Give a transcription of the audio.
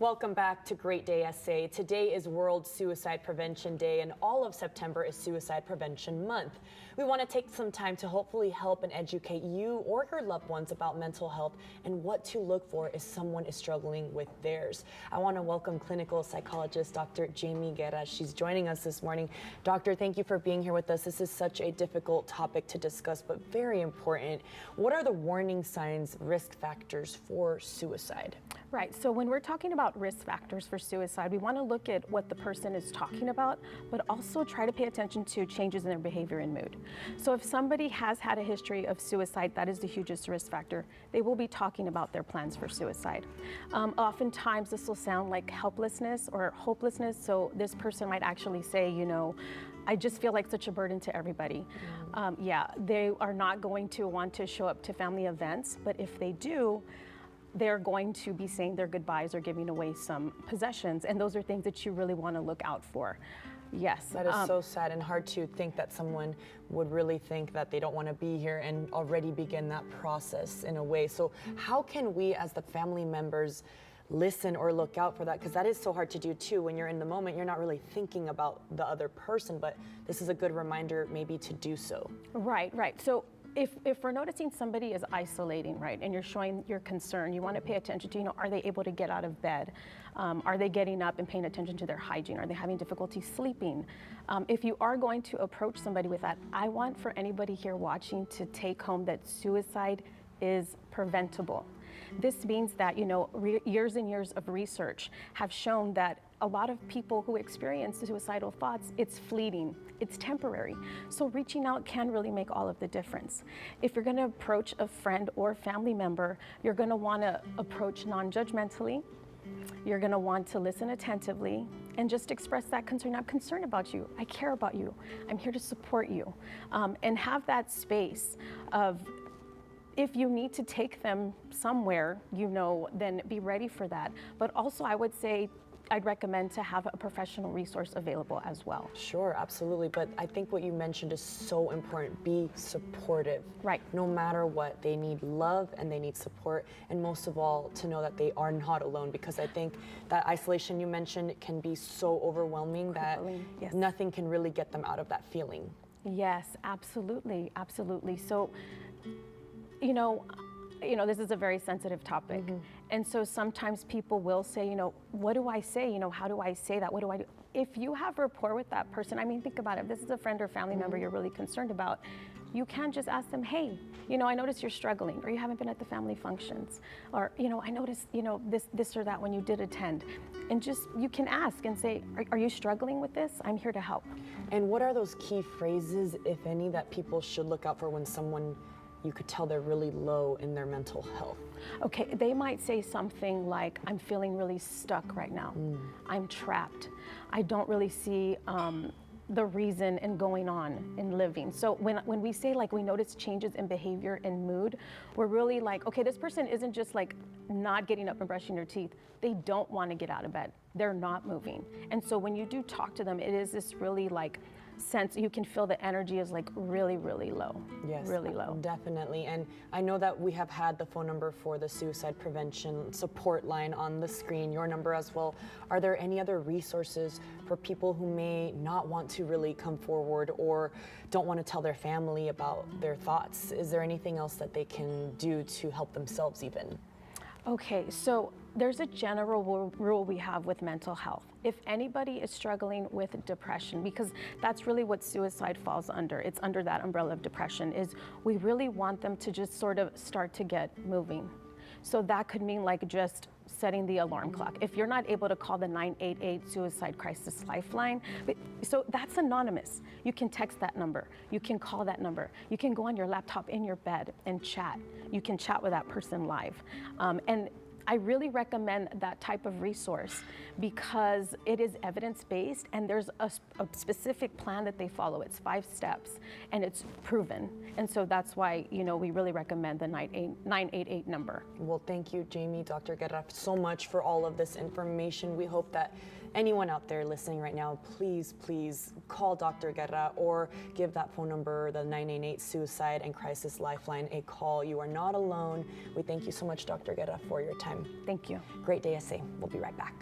Welcome back to Great Day SA. Today is World Suicide Prevention Day, and all of September is Suicide Prevention Month. We want to take some time to hopefully help and educate you or your loved ones about mental health and what to look for if someone is struggling with theirs. I want to welcome clinical psychologist Dr. Jamie Guerra. She's joining us this morning. Doctor, thank you for being here with us. This is such a difficult topic to discuss, but very important. What are the warning signs, risk factors for suicide? Right, so when we're talking about risk factors for suicide, we want to look at what the person is talking about, but also try to pay attention to changes in their behavior and mood. So if somebody has had a history of suicide, that is the hugest risk factor. They will be talking about their plans for suicide. Oftentimes this will sound like helplessness or hopelessness, so this person might actually say, I just feel like such a burden to everybody. They are not going to want to show up to family events, but if they do, they're going to be saying their goodbyes or giving away some possessions, and those are things that you really want to look out for. Yes. That is so sad and hard to think that someone would really think that they don't want to be here and already begin that process in a way. So how can we as the family members listen or look out for that? Because that is so hard to do too. When you're in the moment, you're not really thinking about the other person, but this is a good reminder maybe to do so. Right. So if we're noticing somebody is isolating, right, and you're showing your concern, you want to pay attention to, are they able to get out of bed? Are they getting up and paying attention to their hygiene? Are they having difficulty sleeping? If you are going to approach somebody with that, I want for anybody here watching to take home that suicide is preventable. This means that, years and years of research have shown that a lot of people who experience suicidal thoughts, it's fleeting, it's temporary. So reaching out can really make all of the difference. If you're going to approach a friend or family member, you're going to want to approach non-judgmentally. You're going to want to listen attentively and just express that concern. I'm concerned about you. I care about you. I'm here to support you. And have that space of, if you need to take them somewhere, then be ready for that. But also I would say, I'd recommend to have a professional resource available as well. Sure, absolutely. But I think what you mentioned is so important. Be supportive. Right. No matter what, they need love and they need support. And most of all, to know that they are not alone, because I think that isolation you mentioned can be so overwhelming that Yes. Nothing can really get them out of that feeling. Yes, absolutely. So, this is a very sensitive topic. Mm-hmm. And so sometimes people will say, what do I say? How do I say that? What do I do? If you have rapport with that person, think about it. If this is a friend or family member you're really concerned about, you can just ask them, hey, I noticed you're struggling, or you haven't been at the family functions, or, I noticed, this or that when you did attend. And just, you can ask and say, are you struggling with this? I'm here to help. And what are those key phrases, if any, that people should look out for when someone, you could tell they're really low in their mental health? Okay, they might say something like, I'm feeling really stuck right now. I'm trapped. I don't really see the reason in going on in living. So when we say we notice changes in behavior and mood, we're really okay, this person isn't just not getting up and brushing their teeth. They don't want to get out of bed. They're not moving. And so when you do talk to them, it is this really sense, you can feel the energy is really, really low. Yes, really low. Definitely. And I know that we have had the phone number for the suicide prevention support line on the screen, your number as well. Are there any other resources for people who may not want to really come forward or don't want to tell their family about their thoughts? Is there anything else that they can do to help themselves even? Okay, so there's a general rule we have with mental health. If anybody is struggling with depression, because that's really what suicide falls under, it's under that umbrella of depression, is we really want them to just sort of start to get moving. So that could mean just setting the alarm clock. If you're not able to call the 988 Suicide Crisis Lifeline, so that's anonymous. You can text that number. You can call that number. You can go on your laptop in your bed and chat. You can chat with that person live. And I really recommend that type of resource because it is evidence-based and there's a specific plan that they follow. It's 5 steps and it's proven. And so that's why, we really recommend the 988 number. Well, thank you, Jamie, Dr. Guerra, so much for all of this information. We hope that anyone out there listening right now, please call Dr. Guerra or give that phone number, the 988 Suicide and Crisis Lifeline, a call. You are not alone. We thank you so much, Dr. Guerra, for your time. time. Thank you. Great day, SA. We'll be right back.